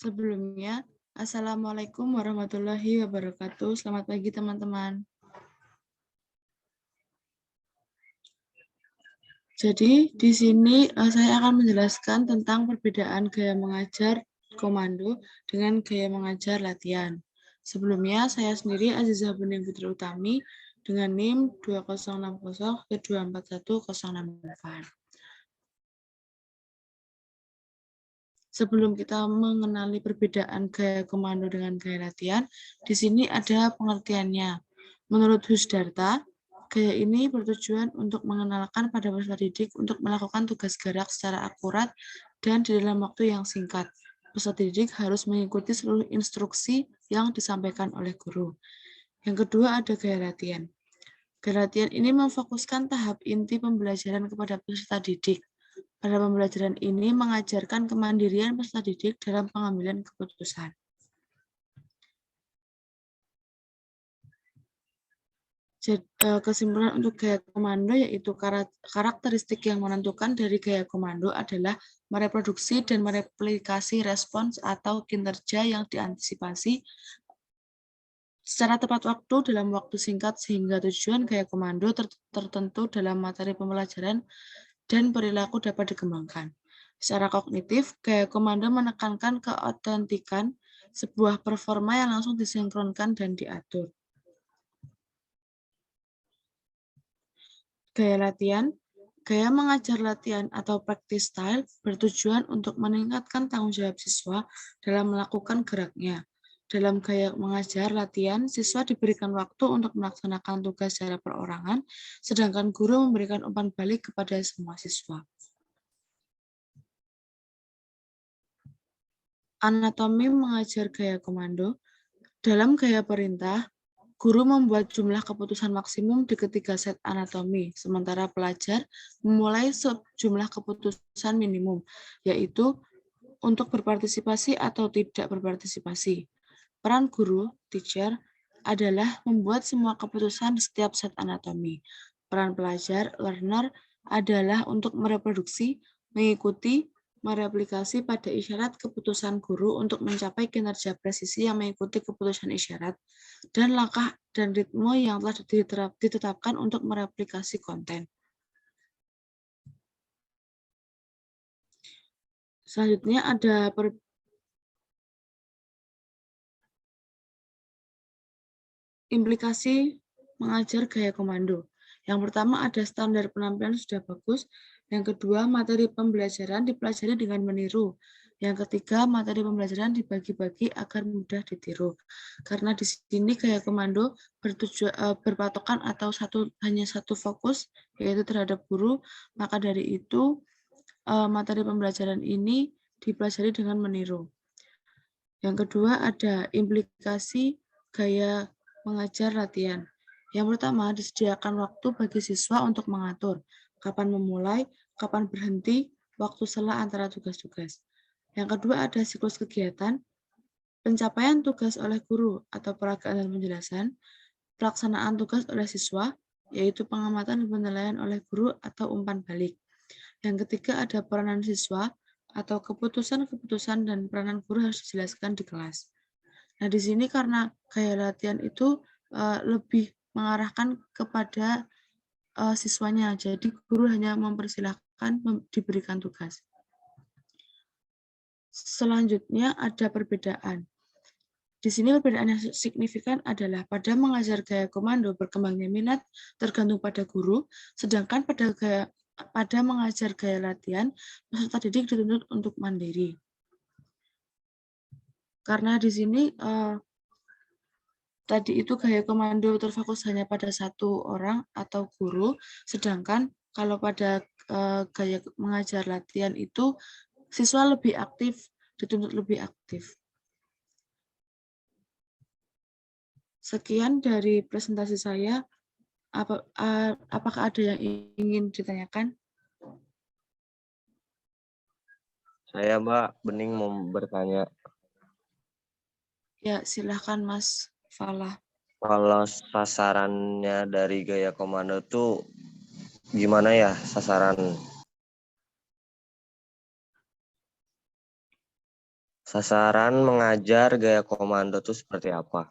Sebelumnya, Assalamualaikum warahmatullahi wabarakatuh. Selamat pagi, teman-teman. Jadi, di sini saya akan menjelaskan tentang perbedaan gaya mengajar komando dengan gaya mengajar latihan. Sebelumnya, saya sendiri Azizah Bening Putri Utami dengan NIM 2060 ke 241068. Sebelum kita mengenali perbedaan gaya komando dengan gaya latihan, di sini ada pengertiannya. Menurut Husdarta, gaya ini bertujuan untuk mengenalkan pada peserta didik untuk melakukan tugas gerak secara akurat dan di dalam waktu yang singkat. Peserta didik harus mengikuti seluruh instruksi yang disampaikan oleh guru. Yang kedua ada gaya latihan. Gaya latihan ini memfokuskan tahap inti pembelajaran kepada peserta didik. Pada pembelajaran ini mengajarkan kemandirian peserta didik dalam pengambilan keputusan. Kesimpulan untuk gaya komando yaitu karakteristik yang menentukan dari gaya komando adalah mereproduksi dan mereplikasi respons atau kinerja yang diantisipasi secara tepat waktu dalam waktu singkat sehingga tujuan gaya komando tertentu dalam materi pembelajaran dan perilaku dapat dikembangkan. Secara kognitif, gaya komando menekankan keautentikan sebuah performa yang langsung disinkronkan dan diatur. Gaya latihan, gaya mengajar latihan atau practice style bertujuan untuk meningkatkan tanggung jawab siswa dalam melakukan geraknya. Dalam gaya mengajar latihan, siswa diberikan waktu untuk melaksanakan tugas secara perorangan, sedangkan guru memberikan umpan balik kepada semua siswa. Anatomi mengajar gaya komando. Dalam gaya perintah, guru membuat jumlah keputusan maksimum di ketiga set anatomi, sementara pelajar memulai jumlah keputusan minimum, yaitu untuk berpartisipasi atau tidak berpartisipasi. Peran guru, teacher, adalah membuat semua keputusan di setiap set anatomi. Peran pelajar, learner, adalah untuk mereproduksi, mengikuti, mereplikasi pada isyarat keputusan guru untuk mencapai kinerja presisi yang mengikuti keputusan isyarat, dan langkah dan ritme yang telah ditetapkan untuk mereplikasi konten. Selanjutnya ada implikasi mengajar gaya komando. Yang pertama ada standar penampilan sudah bagus. Yang kedua, materi pembelajaran dipelajari dengan meniru. Yang ketiga, materi pembelajaran dibagi-bagi agar mudah ditiru. Karena di sini gaya komando berpatokan atau hanya satu fokus, yaitu terhadap guru, maka dari itu materi pembelajaran ini dipelajari dengan meniru. Yang kedua ada implikasi gaya mengajar latihan. Yang pertama, disediakan waktu bagi siswa untuk mengatur kapan memulai, kapan berhenti, waktu sela antara tugas-tugas. Yang kedua, ada siklus kegiatan, pencapaian tugas oleh guru atau peragaan dan penjelasan, pelaksanaan tugas oleh siswa, yaitu pengamatan dan penilaian oleh guru atau umpan balik. Yang ketiga, ada peranan siswa atau keputusan-keputusan dan peranan guru harus dijelaskan di kelas. Nah, di sini karena gaya latihan itu lebih mengarahkan kepada siswanya, jadi guru hanya mempersilahkan diberikan tugas. Selanjutnya ada perbedaan. Di sini perbedaan yang signifikan adalah pada mengajar gaya komando berkembangnya minat tergantung pada guru, sedangkan pada mengajar gaya latihan, peserta didik dituntut untuk mandiri. Karena di sini tadi itu gaya komando terfokus hanya pada satu orang atau guru, sedangkan kalau pada gaya mengajar latihan itu siswa lebih aktif, dituntut lebih aktif. Sekian dari presentasi saya. Apakah ada yang ingin ditanyakan? Saya, Mbak Bening, mau bertanya. Ya, silahkan Mas Falah. Kalau sasarannya dari gaya komando tuh gimana ya Sasaran mengajar gaya komando itu seperti apa?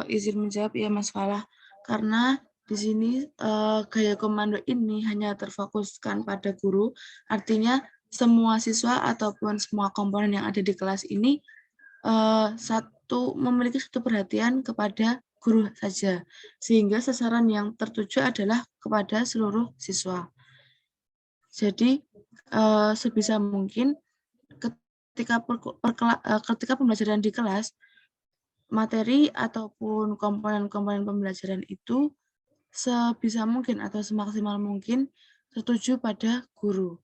Izin menjawab ya Mas Falah, karena di sini gaya komando ini hanya terfokuskan pada guru, artinya semua siswa ataupun semua komponen yang ada di kelas ini memiliki satu perhatian kepada guru saja, sehingga sasaran yang tertuju adalah kepada seluruh siswa. Jadi sebisa mungkin ketika pembelajaran di kelas, materi ataupun komponen-komponen pembelajaran itu sebisa mungkin atau semaksimal mungkin tertuju pada guru.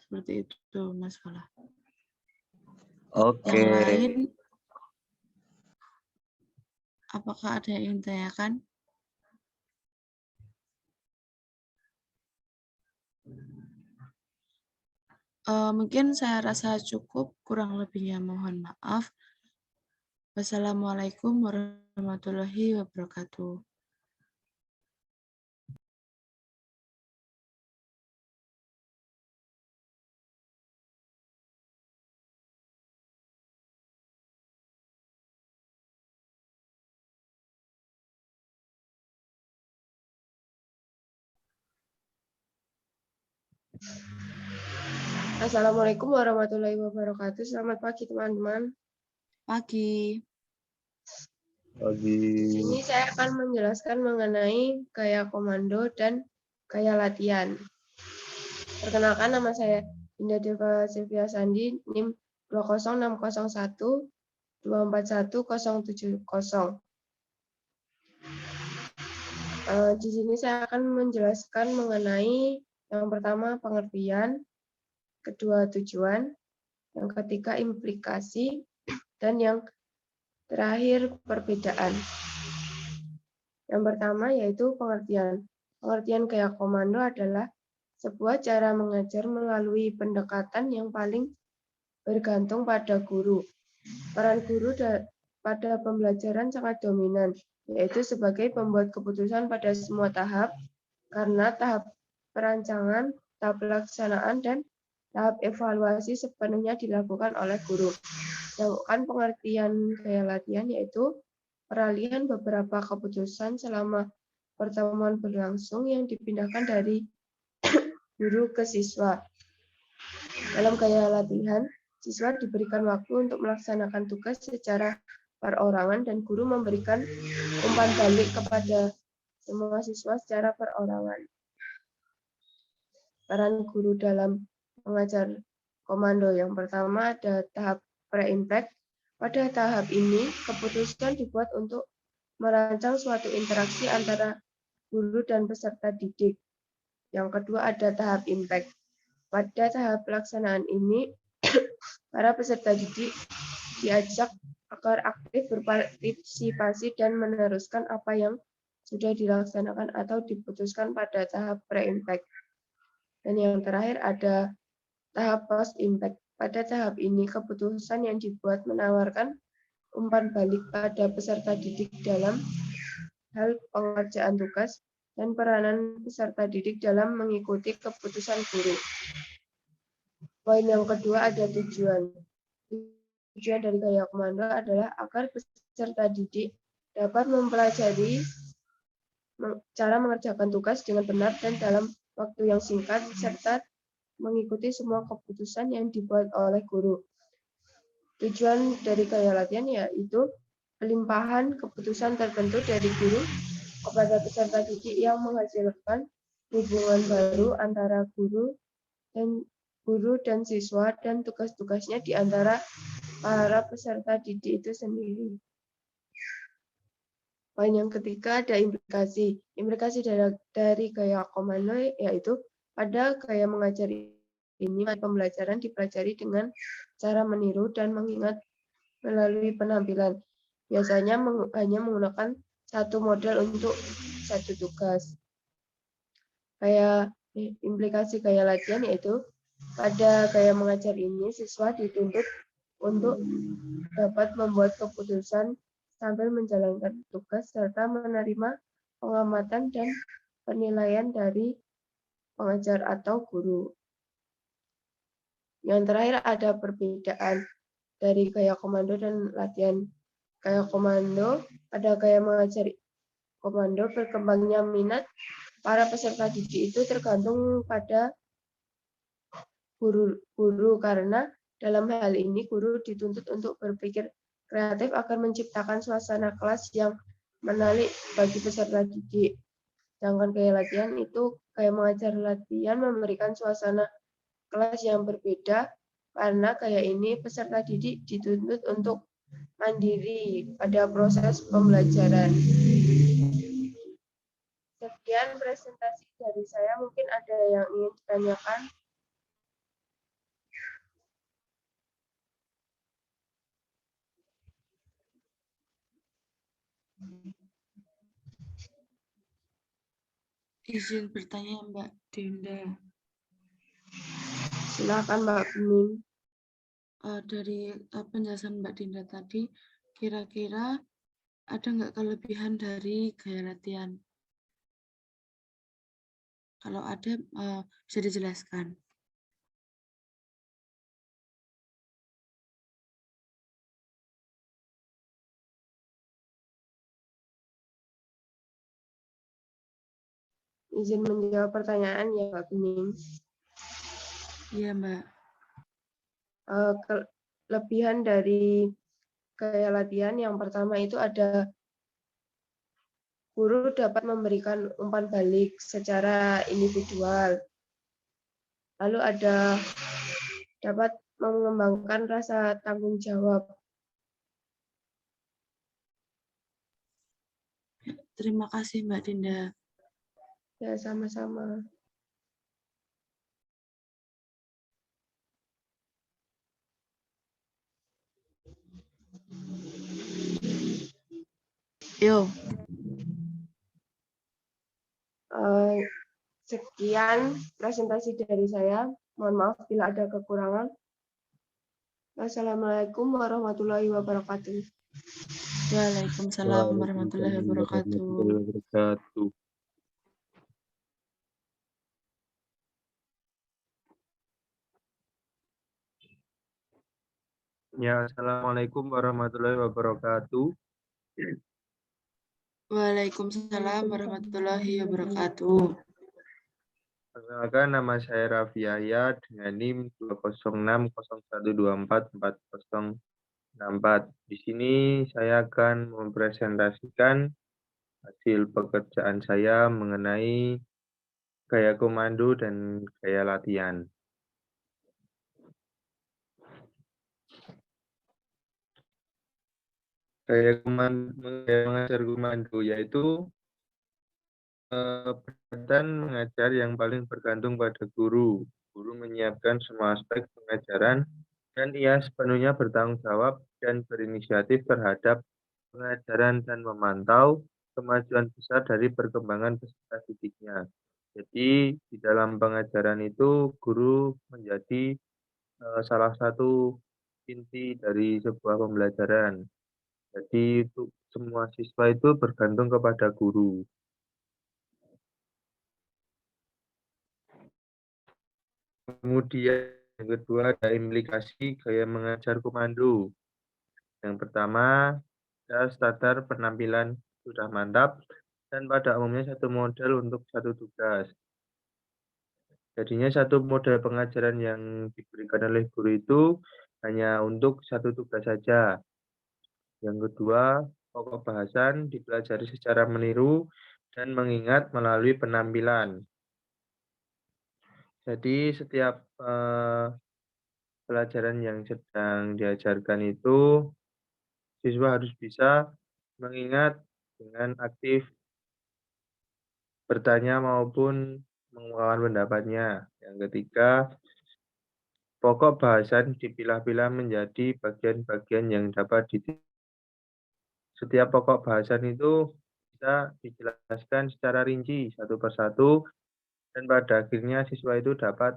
Seperti itu, Mas Fala. Oke. Yang lain, apakah ada yang ditanyakan? Mungkin saya rasa cukup, kurang lebihnya mohon maaf. Wassalamualaikum warahmatullahi wabarakatuh. Assalamualaikum warahmatullahi wabarakatuh. Selamat pagi teman-teman. Pagi. Pagi. Di sini saya akan menjelaskan mengenai gaya komando dan gaya latihan. Perkenalkan, nama saya Indah Deva Sylvia Sandi, NIM 20601 241070. Di sini saya akan menjelaskan mengenai yang pertama pengertian, kedua tujuan, yang ketiga implikasi, dan yang terakhir perbedaan. Yang pertama yaitu pengertian. Pengertian gaya komando adalah sebuah cara mengajar melalui pendekatan yang paling bergantung pada guru. Peran guru pada pembelajaran sangat dominan, yaitu sebagai pembuat keputusan pada semua tahap, karena tahap perancangan, tahap pelaksanaan, dan tahap evaluasi sepenuhnya dilakukan oleh guru. Sedangkan pengertian gaya latihan yaitu peralihan beberapa keputusan selama pertemuan berlangsung yang dipindahkan dari guru ke siswa. Dalam gaya latihan, siswa diberikan waktu untuk melaksanakan tugas secara perorangan dan guru memberikan umpan balik kepada semua siswa secara perorangan. Peran guru dalam mengajar komando yang pertama ada tahap pre-impact. Pada tahap ini, keputusan dibuat untuk merancang suatu interaksi antara guru dan peserta didik. Yang kedua ada tahap impact. Pada tahap pelaksanaan ini, para peserta didik diajak agar aktif berpartisipasi dan meneruskan apa yang sudah dilaksanakan atau diputuskan pada tahap pre-impact. Dan yang terakhir ada tahap post-impact. Pada tahap ini, keputusan yang dibuat menawarkan umpan balik pada peserta didik dalam hal pengerjaan tugas dan peranan peserta didik dalam mengikuti keputusan guru. Poin yang kedua ada tujuan. Tujuan dari gaya komando adalah agar peserta didik dapat mempelajari cara mengerjakan tugas dengan benar dan dalam waktu yang singkat, serta mengikuti semua keputusan yang dibuat oleh guru. Tujuan dari gaya latihan yaitu pelimpahan keputusan tertentu dari guru kepada peserta didik yang menghasilkan hubungan baru antara guru dan siswa dan tugas-tugasnya di antara para peserta didik itu sendiri. Poin yang ketiga ada implikasi. Implikasi dari gaya komando yaitu pada gaya mengajar ini pembelajaran dipelajari dengan cara meniru dan mengingat melalui penampilan. Biasanya hanya menggunakan satu model untuk satu tugas. Implikasi gaya latihan yaitu pada gaya mengajar ini siswa dituntut untuk dapat membuat keputusan sambil menjalankan tugas serta menerima pengamatan dan penilaian dari pengajar atau guru. Yang terakhir ada perbedaan dari gaya komando dan latihan. Gaya komando, pada gaya mengajar komando berkembangnya minat para peserta didik itu tergantung pada guru karena dalam hal ini guru dituntut untuk berpikir kreatif agar menciptakan suasana kelas yang menarik bagi peserta didik. Sedangkan gaya latihan itu gaya mengajar latihan memberikan suasana kelas yang berbeda karena gaya ini peserta didik dituntut untuk mandiri pada proses pembelajaran. Sekian presentasi dari saya, mungkin ada yang ingin ditanyakan. Izin bertanya Mbak Dinda. Silakan Mbak Bening. Dari penjelasan Mbak Dinda tadi, kira-kira ada nggak kelebihan dari gaya latihan? Kalau ada, bisa dijelaskan. Izin menjawab pertanyaan ya Mbak Bening. Iya Mbak. Kelebihan dari gaya latihan yang pertama itu ada guru dapat memberikan umpan balik secara individual. Lalu ada dapat mengembangkan rasa tanggung jawab. Terima kasih Mbak Dinda. Ya, sama-sama. Yo. Sekian presentasi dari saya. Mohon maaf bila ada kekurangan. Wassalamualaikum warahmatullahi wabarakatuh. Waalaikumsalam warahmatullahi wabarakatuh. Ya, assalamualaikum warahmatullahi wabarakatuh. Waalaikumsalam warahmatullahi wabarakatuh. Perkenalkan, nama saya Raffi Yahya dengan NIM 20601244064. Di sini saya akan mempresentasikan hasil pekerjaan saya mengenai gaya komando dan gaya latihan. Gaya mengajar komando yaitu pendekatan mengajar yang paling bergantung pada guru. Guru menyiapkan semua aspek pengajaran dan ia sepenuhnya bertanggung jawab dan berinisiatif terhadap pengajaran dan memantau kemajuan besar dari perkembangan peserta didiknya. Jadi di dalam pengajaran itu guru menjadi salah satu inti dari sebuah pembelajaran. Jadi untuk semua siswa itu bergantung kepada guru. Kemudian yang kedua ada implikasi gaya mengajar komando. Yang pertama, standar penampilan sudah mantap dan pada umumnya satu model untuk satu tugas. Jadinya satu model pengajaran yang diberikan oleh guru itu hanya untuk satu tugas saja. Yang kedua, pokok bahasan dipelajari secara meniru dan mengingat melalui penampilan. Jadi setiap pelajaran yang sedang diajarkan itu siswa harus bisa mengingat dengan aktif bertanya maupun mengungkapkan pendapatnya. Yang ketiga, pokok bahasan dipilah-pilah menjadi bagian-bagian yang dapat setiap pokok bahasan itu bisa dijelaskan secara rinci satu persatu dan pada akhirnya siswa itu dapat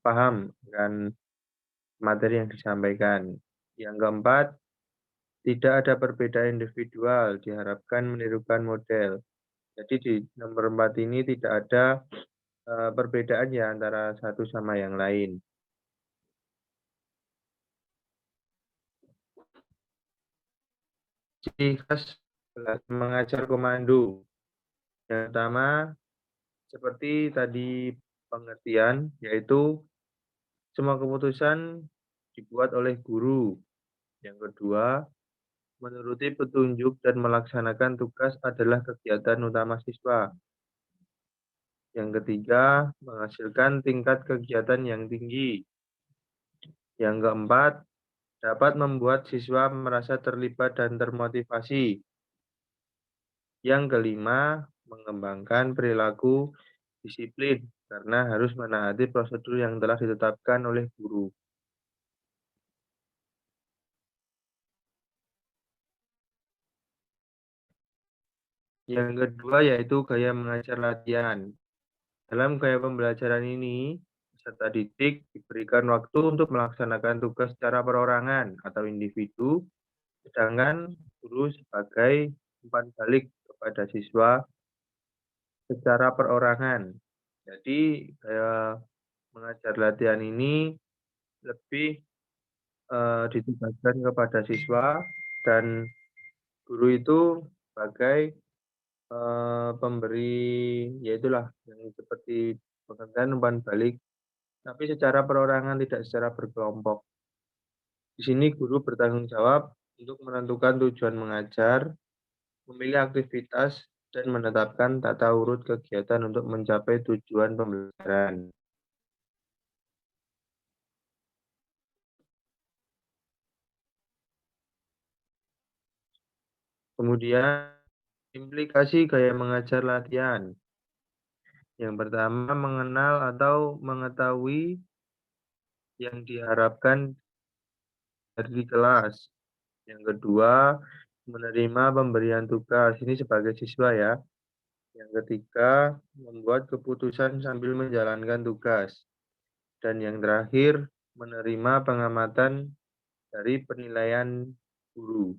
paham dengan materi yang disampaikan. Yang keempat, tidak ada perbedaan individual, diharapkan menirukan model. Jadi di nomor 4 ini tidak ada perbedaan ya antara satu sama yang lain. Ciri khas mengajar komando. Yang pertama, seperti tadi pengertian, yaitu semua keputusan dibuat oleh guru. Yang kedua, menuruti petunjuk dan melaksanakan tugas adalah kegiatan utama siswa. Yang ketiga, menghasilkan tingkat kegiatan yang tinggi. Yang keempat, dapat membuat siswa merasa terlibat dan termotivasi. Yang kelima, mengembangkan perilaku disiplin karena harus menaati prosedur yang telah ditetapkan oleh guru. Yang kedua yaitu gaya mengajar latihan. Dalam gaya pembelajaran ini, peserta didik diberikan waktu untuk melaksanakan tugas secara perorangan atau individu, sedangkan guru sebagai umpan balik kepada siswa secara perorangan. Jadi, gaya mengajar latihan ini lebih ditugaskan kepada siswa dan guru itu sebagai pemberi, ya itulah yang seperti pengertian umpan balik, tapi secara perorangan tidak secara berkelompok. Di sini guru bertanggung jawab untuk menentukan tujuan mengajar, memilih aktivitas, dan menetapkan tata urut kegiatan untuk mencapai tujuan pembelajaran. Kemudian, implikasi gaya mengajar latihan. Yang pertama, mengenal atau mengetahui yang diharapkan dari kelas. Yang kedua, menerima pemberian tugas. Ini sebagai siswa ya. Yang ketiga, membuat keputusan sambil menjalankan tugas. Dan yang terakhir, menerima pengamatan dari penilaian guru.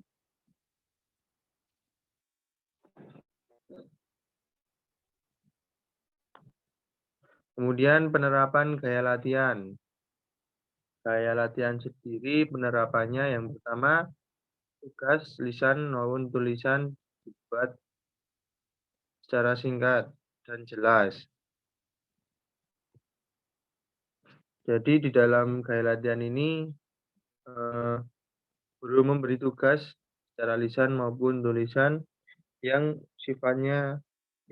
Kemudian penerapan gaya latihan. Gaya latihan sendiri penerapannya yang pertama, tugas lisan maupun tulisan dibuat secara singkat dan jelas. Jadi di dalam gaya latihan ini, guru memberi tugas secara lisan maupun tulisan yang sifatnya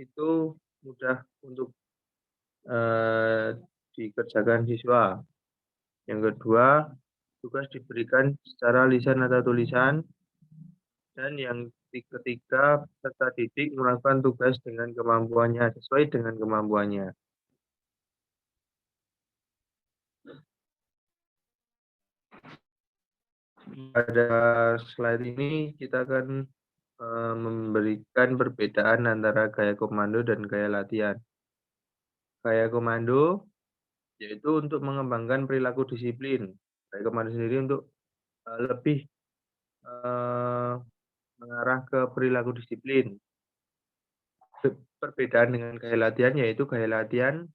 itu mudah untuk dikerjakan siswa. Yang kedua, tugas diberikan secara lisan atau tulisan. Dan yang ketiga, peserta didik melakukan tugas dengan kemampuannya, sesuai dengan kemampuannya. Pada slide ini kita akan memberikan perbedaan antara gaya komando dan gaya latihan. Gaya komando yaitu untuk mengembangkan perilaku disiplin. Gaya komando sendiri untuk lebih mengarah ke perilaku disiplin. Perbedaan dengan gaya latihan yaitu gaya latihan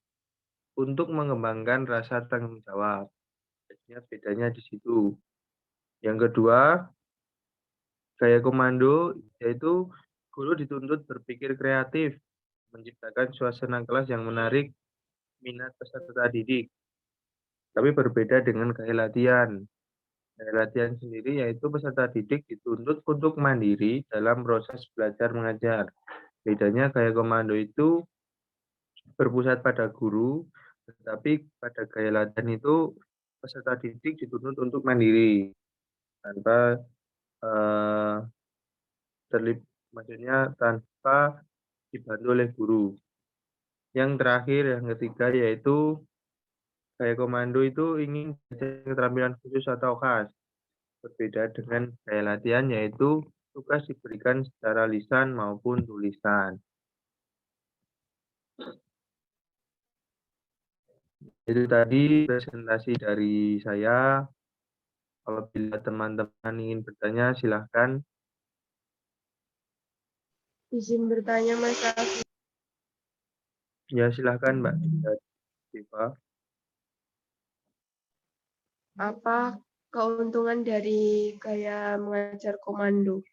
untuk mengembangkan rasa tanggung jawab. Jadinya bedanya di situ. Yang kedua, gaya komando yaitu guru dituntut berpikir kreatif, menciptakan suasana kelas yang menarik minat peserta didik. Tapi berbeda dengan gaya latihan. Gaya latihan sendiri yaitu peserta didik dituntut untuk mandiri dalam proses belajar mengajar. Bedanya gaya komando itu berpusat pada guru, tetapi pada gaya latihan itu peserta didik dituntut untuk mandiri tanpa maksudnya tanpa dibantu oleh guru. Yang terakhir, yang ketiga yaitu gaya komando itu ingin keterampilan khusus atau khas. Berbeda dengan gaya latihan yaitu tugas diberikan secara lisan maupun tulisan. Itu tadi presentasi dari saya. Apabila teman-teman ingin bertanya, silahkan. Izin bertanya, Mas Raffi. Ya, silahkan Mbak Diva. Apa keuntungan dari gaya mengajar komando?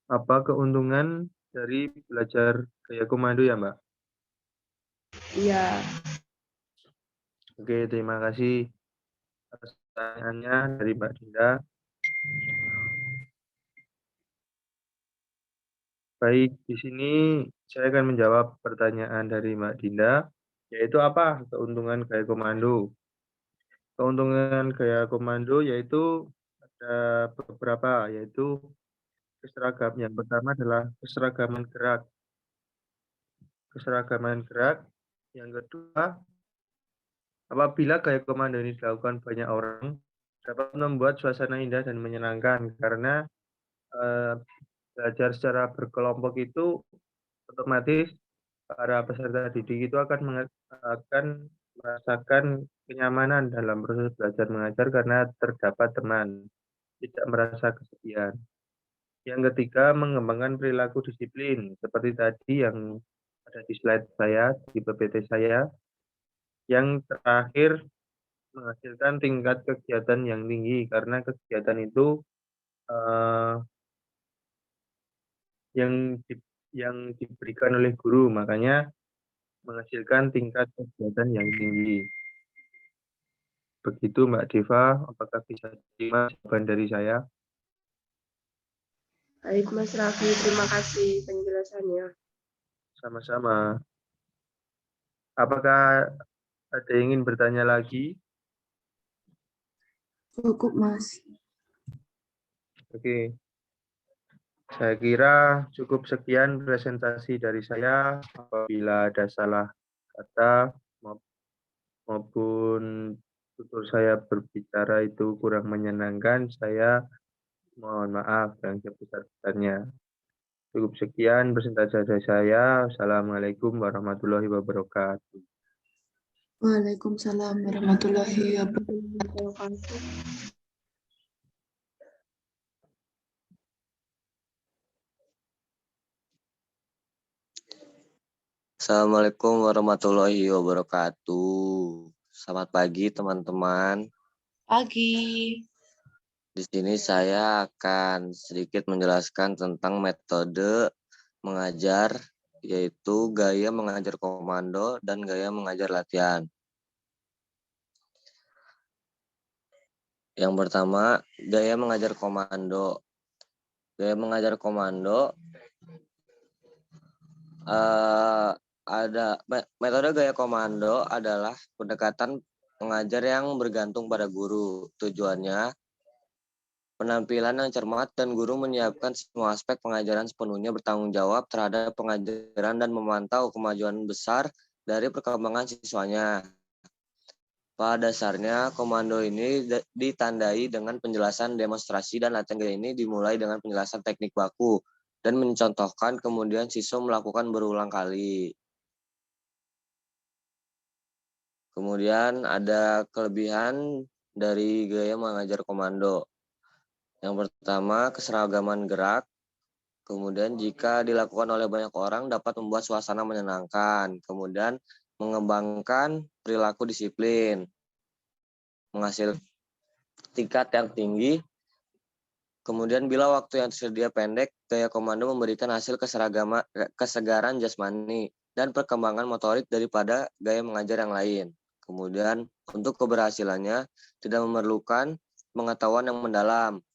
Apa keuntungan dari belajar gaya komando ya, Mbak? Iya, Oke, terima kasih atas pertanyaannya dari Mbak Dinda. Baik, di sini saya akan menjawab pertanyaan dari Mbak Dinda, yaitu apa keuntungan gaya komando? Keuntungan gaya komando yaitu ada beberapa, yaitu keseragam. Yang pertama adalah keseragaman gerak. Keseragaman gerak. Yang kedua, apabila gaya komando ini dilakukan banyak orang, dapat membuat suasana indah dan menyenangkan karena eh, belajar secara berkelompok itu otomatis para peserta didik itu akan merasakan kenyamanan dalam proses belajar mengajar karena terdapat teman, tidak merasa kesepian. Yang ketiga, mengembangkan perilaku disiplin seperti tadi yang ada di slide saya, di PPT saya. Yang terakhir, menghasilkan tingkat kegiatan yang tinggi karena kegiatan itu eh, yang diberikan oleh guru, makanya menghasilkan tingkat kegiatan yang tinggi. Begitu Mbak Deva, apakah bisa terima jawaban dari saya? baik Mas Raffi, terima kasih penjelasannya. Sama-sama. Apakah ada yang ingin bertanya lagi? Cukup, Mas. Oke. Saya kira cukup sekian presentasi dari saya. Apabila ada salah kata maupun tutur saya berbicara itu kurang menyenangkan, saya mohon maaf yang sebesar-besarnya. Cukup sekian presentasi dari saya. Assalamualaikum warahmatullahi wabarakatuh. Waalaikumsalam warahmatullahi wabarakatuh. Assalamualaikum warahmatullahi wabarakatuh. Selamat pagi teman-teman. Pagi. Di sini saya akan sedikit menjelaskan tentang metode mengajar, yaitu gaya mengajar komando dan gaya mengajar latihan. Yang pertama, gaya mengajar komando. Gaya mengajar komando ada metode gaya komando adalah pendekatan pengajar yang bergantung pada guru. Tujuannya penampilan yang cermat dan guru menyiapkan semua aspek pengajaran sepenuhnya bertanggung jawab terhadap pengajaran dan memantau kemajuan besar dari perkembangan siswanya. Pada dasarnya, komando ini ditandai dengan penjelasan demonstrasi dan latihan gaya ini dimulai dengan penjelasan teknik baku dan mencontohkan kemudian siswa melakukan berulang kali. Kemudian ada kelebihan dari gaya mengajar komando. Yang pertama, keseragaman gerak. Kemudian jika dilakukan oleh banyak orang dapat membuat suasana menyenangkan. Kemudian mengembangkan perilaku disiplin. Menghasilkan tingkat yang tinggi. Kemudian bila waktu yang tersedia pendek, gaya komando memberikan hasil kesegaran jasmani dan perkembangan motorik daripada gaya mengajar yang lain. Kemudian untuk keberhasilannya tidak memerlukan pengetahuan yang mendalam.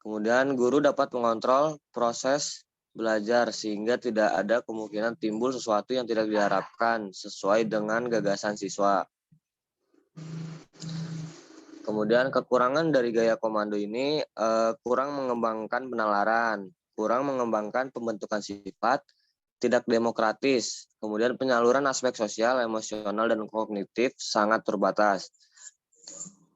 Kemudian guru dapat mengontrol proses belajar sehingga tidak ada kemungkinan timbul sesuatu yang tidak diharapkan sesuai dengan gagasan siswa. Kemudian kekurangan dari gaya komando ini kurang mengembangkan penalaran, kurang mengembangkan pembentukan sifat, tidak demokratis, kemudian penyaluran aspek sosial, emosional, dan kognitif sangat terbatas.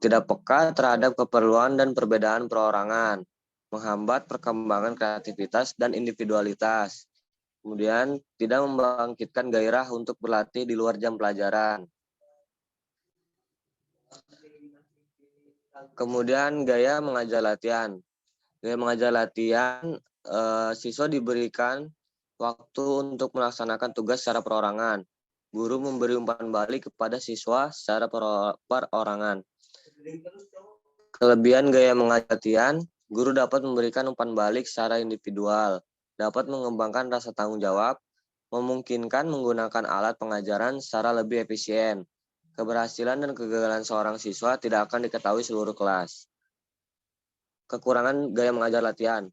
Tidak peka terhadap keperluan dan perbedaan perorangan, menghambat perkembangan kreativitas dan individualitas. Kemudian tidak membangkitkan gairah untuk berlatih di luar jam pelajaran. Kemudian gaya mengajar latihan. Gaya mengajar latihan siswa diberikan waktu untuk melaksanakan tugas secara perorangan. Guru memberi umpan balik kepada siswa secara perorangan. Kelebihan gaya mengajar latihan, guru dapat memberikan umpan balik secara individual, dapat mengembangkan rasa tanggung jawab, memungkinkan menggunakan alat pengajaran secara lebih efisien. Keberhasilan dan kegagalan seorang siswa tidak akan diketahui seluruh kelas. Kekurangan gaya mengajar latihan,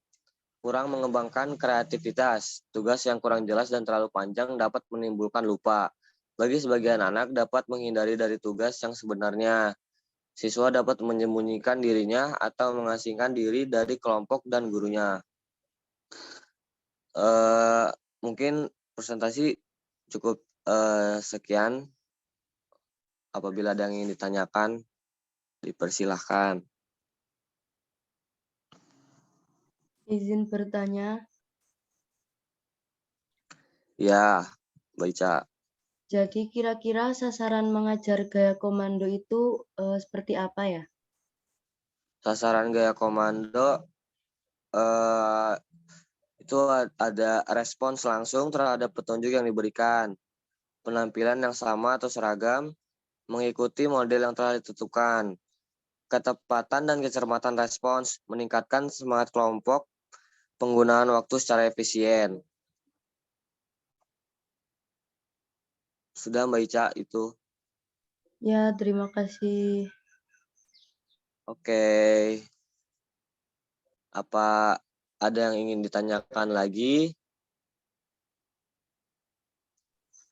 kurang mengembangkan kreativitas, tugas yang kurang jelas dan terlalu panjang dapat menimbulkan lupa. Bagi sebagian anak dapat menghindari dari tugas yang sebenarnya. Siswa dapat menyembunyikan dirinya atau mengasingkan diri dari kelompok dan gurunya. Mungkin presentasi cukup sekian. Apabila ada yang ingin ditanyakan, dipersilahkan. Izin bertanya. Ya, baca. Jadi kira-kira sasaran mengajar gaya komando itu seperti apa ya? Sasaran gaya komando itu ada respons langsung terhadap petunjuk yang diberikan, penampilan yang sama atau seragam, mengikuti model yang telah ditentukan, ketepatan dan kecermatan respons, meningkatkan semangat kelompok, penggunaan waktu secara efisien. Sudah Mbak Ica itu. Ya, terima kasih. Oke. Apa ada yang ingin ditanyakan lagi?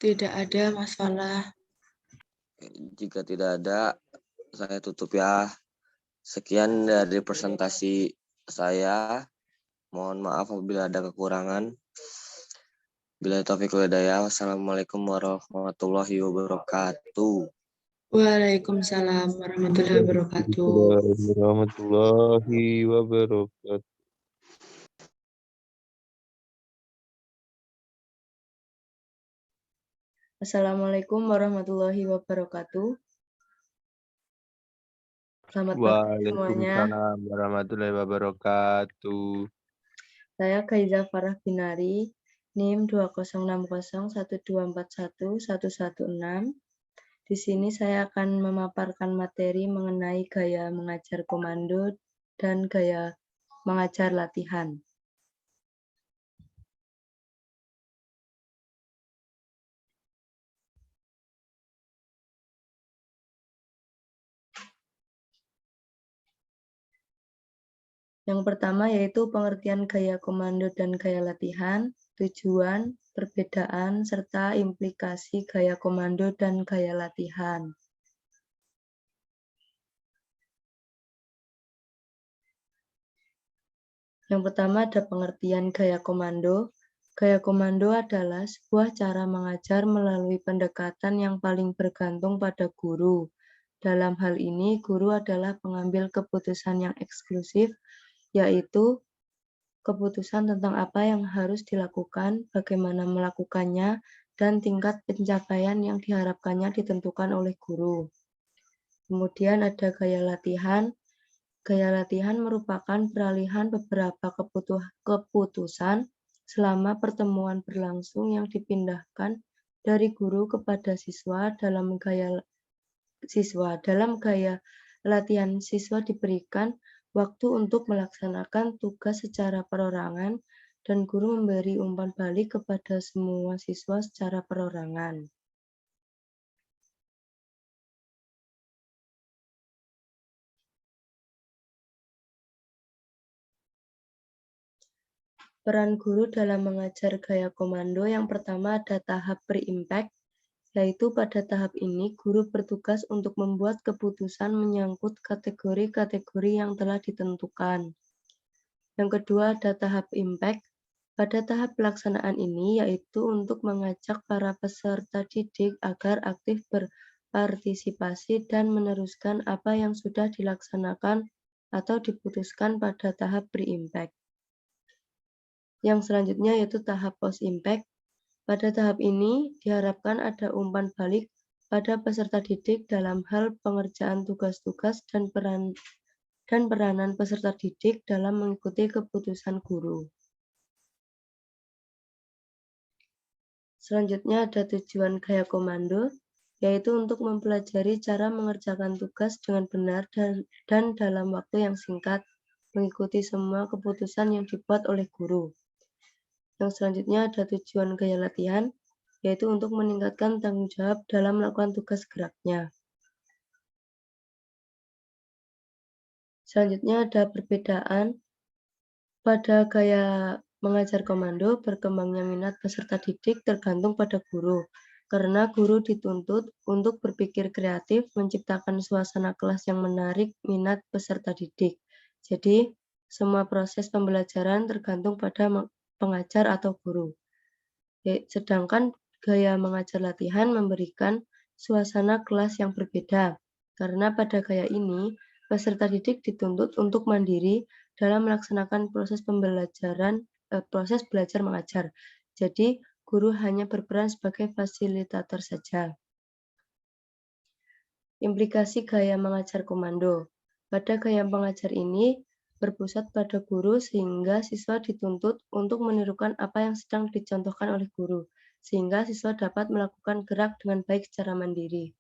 Tidak ada masalah. Jika tidak ada, saya tutup ya. Sekian dari presentasi saya. Mohon maaf apabila ada kekurangan. Bila taufiq wal hidayah. Wassalamualaikum warahmatullahi wabarakatuh. Waalaikumsalam warahmatullahi wabarakatuh. Warahmatullahi wabarakatuh. Assalamualaikum warahmatullahi wabarakatuh. Selamat pagi semuanya. Waalaikumsalam warahmatullahi wabarakatuh. Saya Kaiza Farah Binari, NIM 206012411116. Di sini saya akan memaparkan materi mengenai gaya mengajar komando dan gaya mengajar latihan. Yang pertama yaitu pengertian gaya komando dan gaya latihan, tujuan, perbedaan, serta implikasi gaya komando dan gaya latihan. Yang pertama ada pengertian gaya komando. Gaya komando adalah sebuah cara mengajar melalui pendekatan yang paling bergantung pada guru. Dalam hal ini, guru adalah pengambil keputusan yang eksklusif, yaitu keputusan tentang apa yang harus dilakukan, bagaimana melakukannya, dan tingkat pencapaian yang diharapkannya ditentukan oleh guru. Kemudian ada gaya latihan. Gaya latihan merupakan peralihan beberapa keputusan selama pertemuan berlangsung yang dipindahkan dari guru kepada siswa. Dalam gaya latihan, siswa diberikan waktu untuk melaksanakan tugas secara perorangan dan guru memberi umpan balik kepada semua siswa secara perorangan. Peran guru dalam mengajar gaya komando yang pertama ada tahap pre-impact, yaitu pada tahap ini guru bertugas untuk membuat keputusan menyangkut kategori-kategori yang telah ditentukan. Yang kedua ada tahap impact. Pada tahap pelaksanaan ini yaitu untuk mengajak para peserta didik agar aktif berpartisipasi dan meneruskan apa yang sudah dilaksanakan atau diputuskan pada tahap pre-impact. Yang selanjutnya yaitu tahap post-impact. Pada tahap ini diharapkan ada umpan balik pada peserta didik dalam hal pengerjaan tugas-tugas dan peranan peserta didik dalam mengikuti keputusan guru. Selanjutnya ada tujuan gaya komando, yaitu untuk mempelajari cara mengerjakan tugas dengan benar dan dalam waktu yang singkat, mengikuti semua keputusan yang dibuat oleh guru. Yang selanjutnya ada tujuan gaya latihan, yaitu untuk meningkatkan tanggung jawab dalam melakukan tugas geraknya. Selanjutnya ada perbedaan pada gaya mengajar komando. Berkembangnya minat peserta didik tergantung pada guru, karena guru dituntut untuk berpikir kreatif, menciptakan suasana kelas yang menarik minat peserta didik. Jadi, semua proses pembelajaran tergantung pada pengajar atau guru. Sedangkan gaya mengajar latihan memberikan suasana kelas yang berbeda, karena pada gaya ini, peserta didik dituntut untuk mandiri dalam melaksanakan proses belajar mengajar. Jadi, guru hanya berperan sebagai fasilitator saja. Implikasi gaya mengajar komando. Pada gaya mengajar ini, berpusat pada guru sehingga siswa dituntut untuk menirukan apa yang sedang dicontohkan oleh guru, sehingga siswa dapat melakukan gerak dengan baik secara mandiri.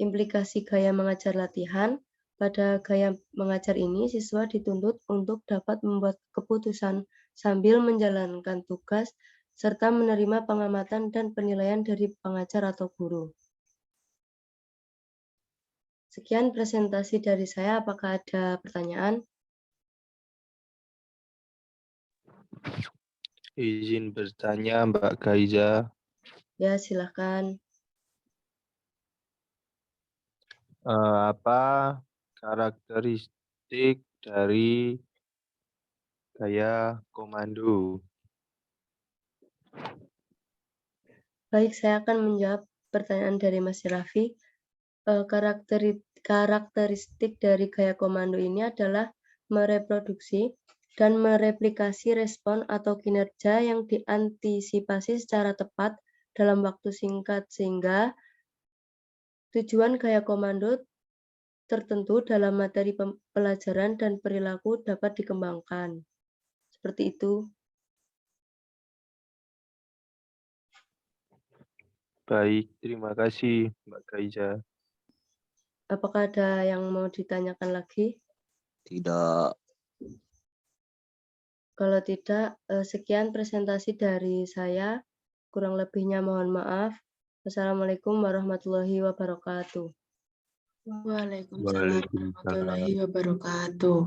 Implikasi gaya mengajar latihan. Pada gaya mengajar ini, siswa dituntut untuk dapat membuat keputusan sambil menjalankan tugas, serta menerima pengamatan dan penilaian dari pengajar atau guru. Sekian presentasi dari saya. Apakah ada pertanyaan? Izin bertanya, Mbak Gaiza. Ya, silakan. Apa karakteristik dari gaya komando? Baik, saya akan menjawab pertanyaan dari Mas Raffi. Karakteristik dari gaya komando ini adalah mereproduksi dan mereplikasi respon atau kinerja yang diantisipasi secara tepat dalam waktu singkat, sehingga tujuan gaya komando tertentu dalam materi pelajaran dan perilaku dapat dikembangkan. Seperti itu. Baik, terima kasih Mbak Gaiza. Apakah ada yang mau ditanyakan lagi? Tidak. Kalau tidak, sekian presentasi dari saya. Kurang lebihnya mohon maaf. Wassalamualaikum warahmatullahi wabarakatuh. Waalaikumsalam warahmatullahi wabarakatuh.